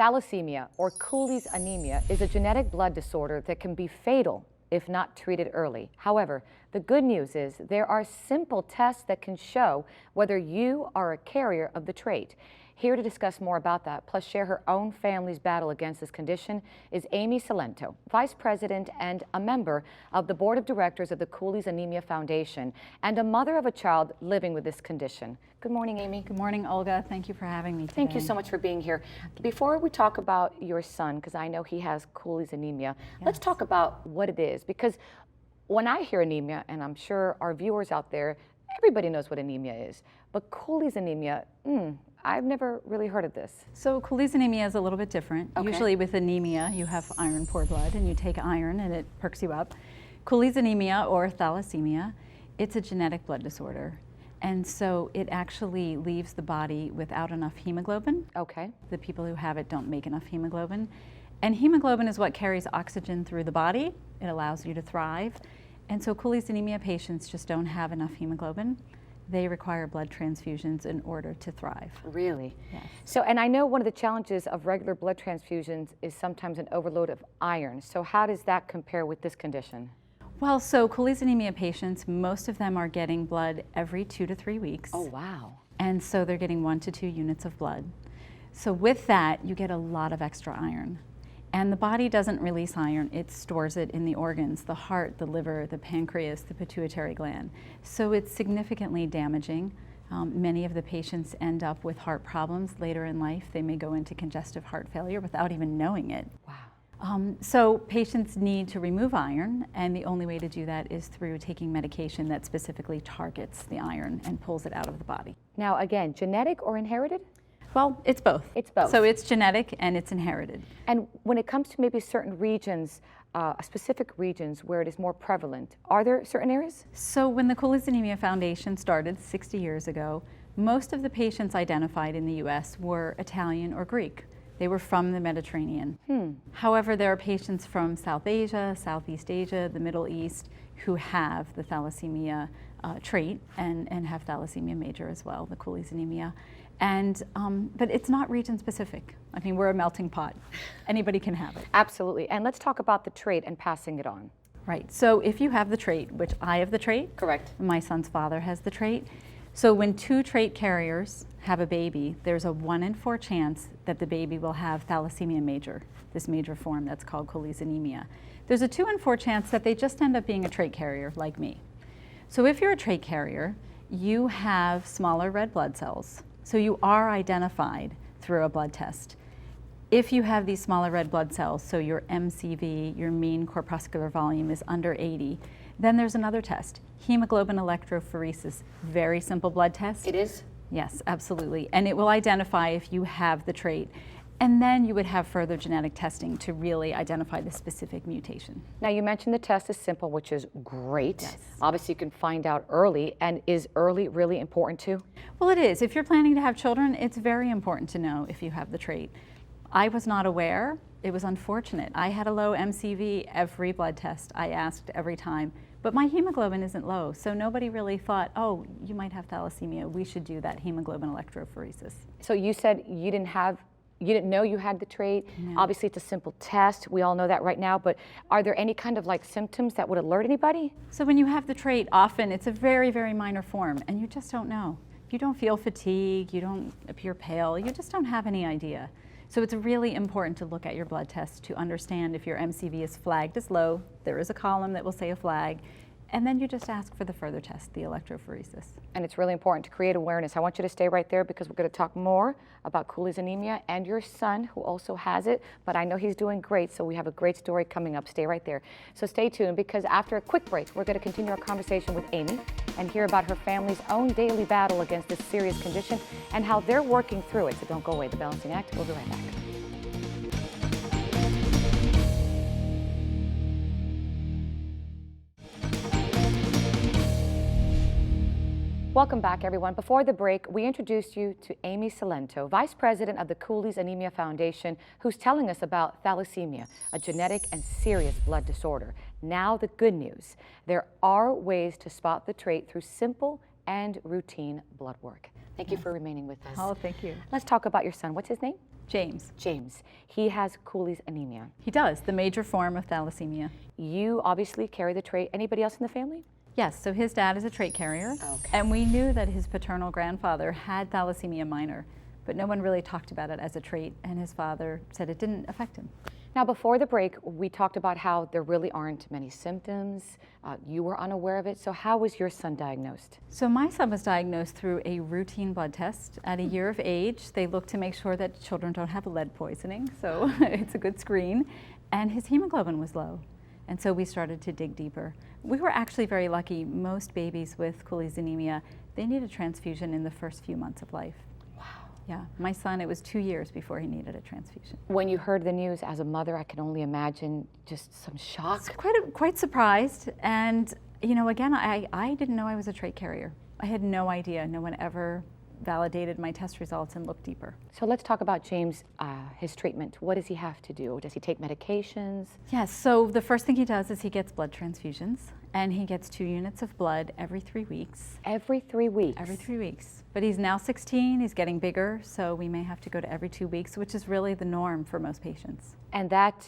Thalassemia, or Cooley's anemia, is a genetic blood disorder that can be fatal if not treated early. However, the good news is there are simple tests that can show whether you are a carrier of the trait. Here to discuss more about that, plus share her own family's battle against this condition, is Amy Celento, Vice President and a member of the Board of Directors of the Cooleys Anemia Foundation, and a mother of a child living with this condition. Good morning, Amy. Good morning, Olga. Thank you for having me today. Thank you so much for being here. Before we talk about your son, because I know he has Cooley's anemia, let's talk about what it is. Because when I hear anemia, and I'm sure our viewers out there, everybody knows what anemia is, but Cooley's anemia, I've never really heard of this. So Cooley's anemia is a little bit different. Okay. Usually with anemia, you have iron poor blood and you take iron and it perks you up. Cooley's anemia, or thalassemia, it's a genetic blood disorder. And so it actually leaves the body without enough hemoglobin. Okay. The people who have it don't make enough hemoglobin. And hemoglobin is what carries oxygen through the body. It allows you to thrive. And so Cooley's anemia patients just don't have enough hemoglobin. They require blood transfusions in order to thrive. Really? Yes. So, and I know one of the challenges of regular blood transfusions is sometimes an overload of iron. So how does that compare with this condition? Well, so Cooley's anemia patients, most of them are getting blood every 2 to 3 weeks. Oh, wow. And so they're getting 1 to 2 units of blood. So with that, you get a lot of extra iron. And the body doesn't release iron, it stores it in the organs, the heart, the liver, the pancreas, the pituitary gland. So it's significantly damaging. Many of the patients end up with heart problems later in life. They may go into congestive heart failure without even knowing it. Wow. So patients need to remove iron, and the only way to do that is through taking medication that specifically targets the iron and pulls it out of the body. Now, again, genetic or inherited? Well, it's both. It's both. So it's genetic and it's inherited. And when it comes to maybe certain regions, specific regions where it is more prevalent, are there certain areas? So when the Cooley's Anemia Foundation started 60 years ago, most of the patients identified in the U.S. were Italian or Greek. They were from the Mediterranean. However, there are patients from South Asia, Southeast Asia, the Middle East, who have the thalassemia trait and have thalassemia major as well, the Cooley's anemia. And, but it's not region specific. I mean, we're a melting pot. Anybody can have it. Absolutely. And let's talk about the trait and passing it on. Right. So if you have the trait, which I have the trait. Correct. My son's father has the trait. So when 2 trait carriers have a baby, there's a 1 in 4 chance that the baby will have thalassemia major, this major form that's called Cooley's anemia. There's a 2 in 4 chance that they just end up being a trait carrier like me. So if you're a trait carrier, you have smaller red blood cells. So you are identified through a blood test. If you have these smaller red blood cells, so your MCV, your mean corpuscular volume, is under 80, then there's another test, hemoglobin electrophoresis. Very simple blood test. It is? Yes, absolutely. And it will identify if you have the trait. And then you would have further genetic testing to really identify the specific mutation. Now, you mentioned the test is simple, which is great. Yes. Obviously, you can find out early. And is early really important too? Well, it is. If you're planning to have children, it's very important to know if you have the trait. I was not aware. It was unfortunate. I had a low MCV every blood test. I asked every time. But my hemoglobin isn't low, so nobody really thought, oh, you might have thalassemia. We should do that hemoglobin electrophoresis. So you said you didn't know you had the trait. No. Obviously, it's a simple test. We all know that right now. But are there any kind of like symptoms that would alert anybody? So when you have the trait, often it's a very, very minor form, and you just don't know. You don't feel fatigue, you don't appear pale, you just don't have any idea. So it's really important to look at your blood test to understand if your MCV is flagged as low. There is a column that will say a flag. And then you just ask for the further test, the electrophoresis. And it's really important to create awareness. I want you to stay right there because we're going to talk more about Cooley's anemia and your son who also has it, but I know he's doing great, so we have a great story coming up. Stay right there. So stay tuned because after a quick break, we're going to continue our conversation with Amy and hear about her family's own daily battle against this serious condition and how they're working through it. So don't go away. The Balancing Act. We'll be right back. Welcome back, everyone. Before the break, we introduced you to Amy Celento, Vice President of the Cooleys Anemia Foundation, who's telling us about thalassemia, a genetic and serious blood disorder. Now the good news. There are ways to spot the trait through simple and routine blood work. Thank you for remaining with us. Oh, thank you. Let's talk about your son. What's his name? James. James. He has Cooley's anemia. He does, the major form of thalassemia. You obviously carry the trait. Anybody else in the family? Yes, so his dad is a trait carrier, and we knew that his paternal grandfather had thalassemia minor, but no one really talked about it as a trait, and his father said it didn't affect him. Now, before the break, we talked about how there really aren't many symptoms. You were unaware of it. So how was your son diagnosed? So my son was diagnosed through a routine blood test. At a year of age, they look to make sure that children don't have lead poisoning, so it's a good screen, and his hemoglobin was low. And so we started to dig deeper. We were actually very lucky. Most babies with Cooley's anemia, they need a transfusion in the first few months of life. Wow. Yeah, my son, it was 2 years before he needed a transfusion. When you heard the news as a mother, I can only imagine just some shock. Quite surprised. And, you know, again, I didn't know I was a trait carrier. I had no idea. No one ever validated my test results and looked deeper. So let's talk about James, his treatment. What does he have to do? Does he take medications? Yes, so the first thing he does is he gets blood transfusions, and he gets 2 units of blood every 3 weeks. Every 3 weeks? Every 3 weeks. But he's now 16, he's getting bigger, so we may have to go to every 2 weeks, which is really the norm for most patients. And that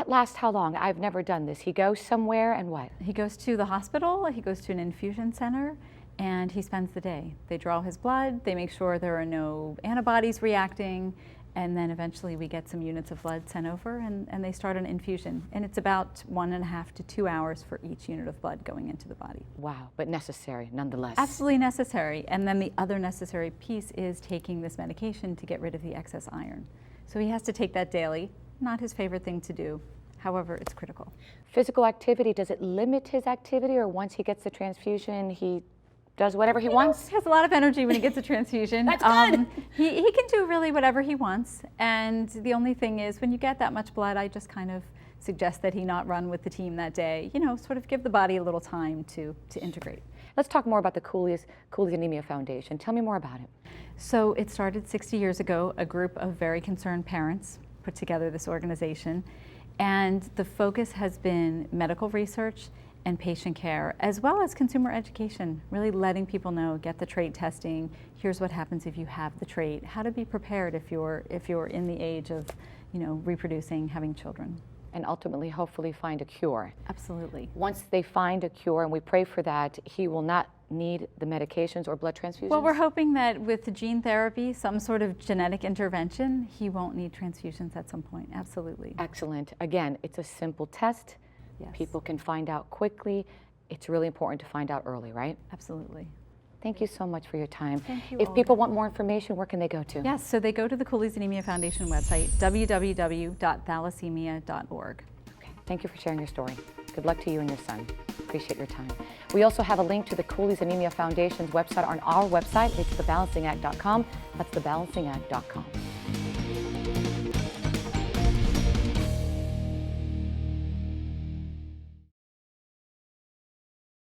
lasts how long? I've never done this. He goes somewhere and what? He goes to the hospital, he goes to an infusion center, and he spends the day. They draw his blood, they make sure there are no antibodies reacting, and then eventually we get some units of blood sent over and they start an infusion. And it's about 1.5 to 2 hours for each unit of blood going into the body. Wow, but necessary nonetheless. Absolutely necessary. And then the other necessary piece is taking this medication to get rid of the excess iron. So he has to take that daily. Not his favorite thing to do. However, it's critical. Physical activity, does it limit his activity, or once he gets the transfusion, he does whatever he wants? He has a lot of energy when he gets a transfusion. That's good. He can do really whatever he wants. And the only thing is, when you get that much blood, I just kind of suggest that he not run with the team that day. You know, sort of give the body a little time to integrate. Let's talk more about the Cooley's Anemia Foundation. Tell me more about it. So it started 60 years ago. A group of very concerned parents put together this organization. And the focus has been medical research and patient care, as well as consumer education, really letting people know, get the trait testing, here's what happens if you have the trait, how to be prepared if you're in the age of, you know, reproducing, having children. And ultimately, hopefully, find a cure. Absolutely. Once they find a cure, and we pray for that, he will not need the medications or blood transfusions? Well, we're hoping that with the gene therapy, some sort of genetic intervention, he won't need transfusions at some point. Absolutely. Excellent. Again, it's a simple test. Yes. People can find out quickly. It's really important to find out early, right? Absolutely. Thank you so much for your time. Thank you. If people want more information, where can they go to? Yes, so they go to the Cooley's Anemia Foundation website, www.thalassemia.org. Okay. Thank you for sharing your story. Good luck to you and your son. Appreciate your time. We also have a link to the Cooley's Anemia Foundation's website on our website. It's thebalancingAct.com. That's thebalancingAct.com.